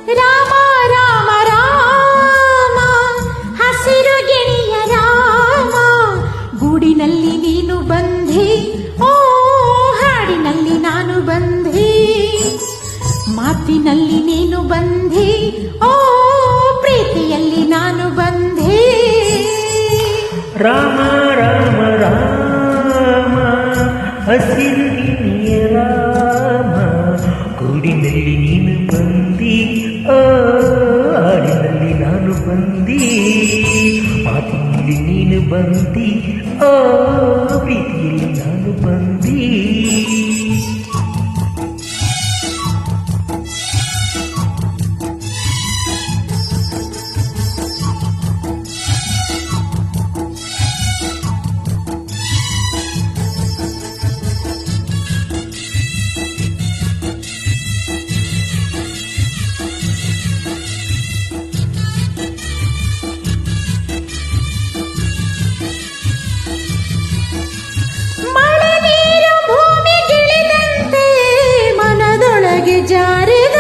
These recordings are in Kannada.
ರಾಮ ರಾಮ ರಾಮ ಹಸಿರು ಗಿಣಿಯ ರಾಮ, ಗೂಡಿನಲ್ಲಿ ನೀನು ಬಂದೆ, ಓ ಹಾಡಿನಲ್ಲಿ ನಾನು ಬಂದೆ, ಮಾತಿನಲ್ಲಿ ನೀನು ಬಂದೆ, ಓ ಪ್ರೀತಿಯಲ್ಲಿ ನಾನು ಬಂದೆ. ರಾಮ ರಾಮ ರಾಮ ಹಸಿರು ಗಿಣಿಯ ರಾಮ, ಗೂಡಿನಲ್ಲಿ ನೀನು ಬಂದಿ, ಹಾಡಿನಲ್ಲಿ ನಾನು ಬಂದಿ, ಮಾತಿನಲ್ಲಿ ನೀನು ಬಂದಿ, ಪ್ರೀತಿಯಲ್ಲಿ ನಾನು ಬಂದಿ. ಜಾರಿದ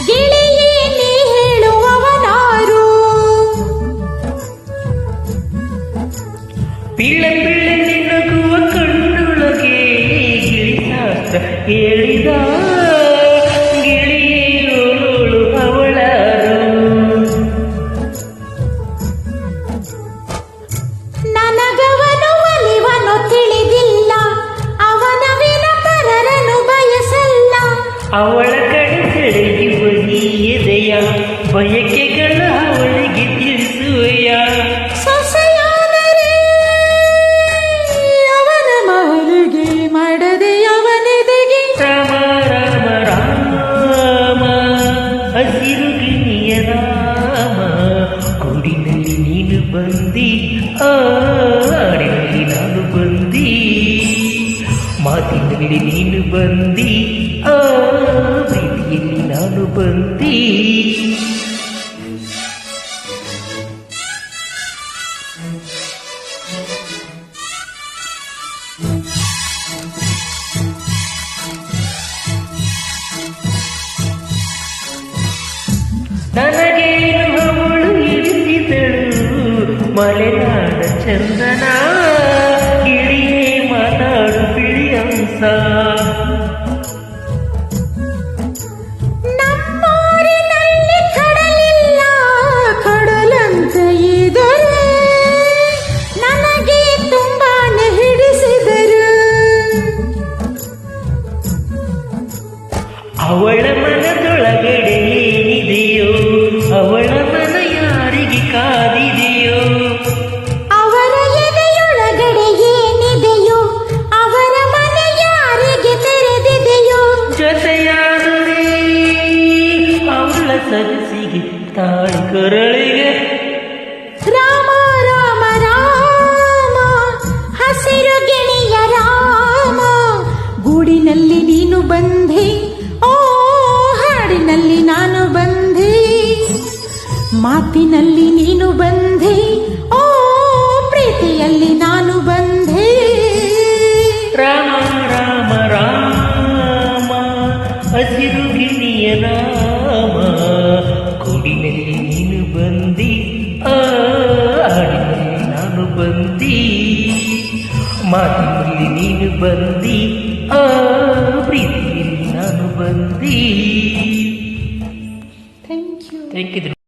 ಗಿಳಿಯೇ ನೀ ಹೇಳುವವನಾರು, ಪಿಳ್ಳೆ ಪಿಳ್ಳೆ ನಿನಗುವ ಕಣ್ಣೊಳಗೆ ಗಿಳಿಶಾಸ್ತ್ರ ಹೇಳಿದ, ಗಿಳಿಯೋಳು ಅವಳಾರು. ನನಗವನು ಒಲಿವನು ತಿಳಿದಿಲ್ಲ, ಅವನ ವಿನ ಪರರನು ಬಯಸಲ್ಲ, ಅವಳ ಕಡೆ ಸೆಳೆಯುವ ನೀ ಎದೆಯ ಬಯಕೆಗಳ ಅವಳಿಗೆ ತಿಳಿಸುವೆಯ. ಸೊಸೆಯಾದರೆ ಅವನ ಮಹಲಿಗೆ ಮಾಡದೆ ಅವನೆದೆಗೆ. ರಾಮ ರಾಮ ರಾಮ ಹಸಿರು ಗಿಣಿಯ ರಾಮ, ಗೂಡಿನಲ್ಲಿ ನೀನು ಬಂದಿ, ಹಾಡಿನಲ್ಲಿ ನಾನು ಬಂದಿ, ಮಾತಿನಲ್ಲಿ ನೀನು ಬಂದಿ, ಪ್ರೀತಿಯಲ್ಲಿ ನಾನು ಬಂದಿ. ನನಗೇನು ಅವಳು ಇಳಿಸಿದಳು ಮಲೆನಾಡ ಚಂದನ, ಗಿಳಿಯೇ ಮಾತಾಡು ಬಿಳಿಯಂಸ. ನಮ್ಮೂರಿನಲ್ಲಿ ಕಡಲಿಲ್ಲ, ಕಡಲಂತ ಇದ್ದರೆ ನನಗೆ ತುಂಬಾನೇ ಹಿಡಿಸಿದರು. ಅವಳ ಮನದೊಳಗಡೆ ಏನಿದೆಯೋ, ಅವಳ ಮನ ಯಾರಿಗೆ ಕಾದಿದೆಯೋ, ಅವರ ಎದೆಯೊಳಗಡೆ ಏನಿದೆಯೋ, ಅವರ ಮನ ಯಾರಿಗೆ ತೆರೆದಿದೆಯೋ. ಜೊತೆಯಾದರೆ ಅವಳ ಸರಸಿಗೆ ತಾಳಿ ಕೊರಳಿಗೆ. ರಾಮ ರಾಮ ರಾಮ ಹಸಿರು ಗಿಣಿಯ ರಾಮ, ಗೂಡಿನಲ್ಲಿ ನೀನು ಬಂದೆ, ಓ ಹಾಡಿನಲ್ಲಿ ನಾನು ಬಂದೆ, ಮಾತಿನಲ್ಲಿ ನೀನು ಬಂದೆ, ಓ ಪ್ರೀತಿಯಲ್ಲಿ ನಾನು ಬಂದೆ. ರಾಮ ರಾಮ ರಾಮ ಹಸಿರು ಗಿಣಿಯ ರಾಮ, ಗೂಡಿನಲ್ಲಿ ನೀನು ಬಂದಿ, ಹಾಡಿನಲ್ಲಿ ನಾನು ಬಂದಿ, ಮಾತಿನಲ್ಲಿ ನೀನು ಬಂದಿ, ಪ್ರೀತಿಯಲ್ಲಿ ನಾನು ಬಂದಿ. Thank you. Thank you.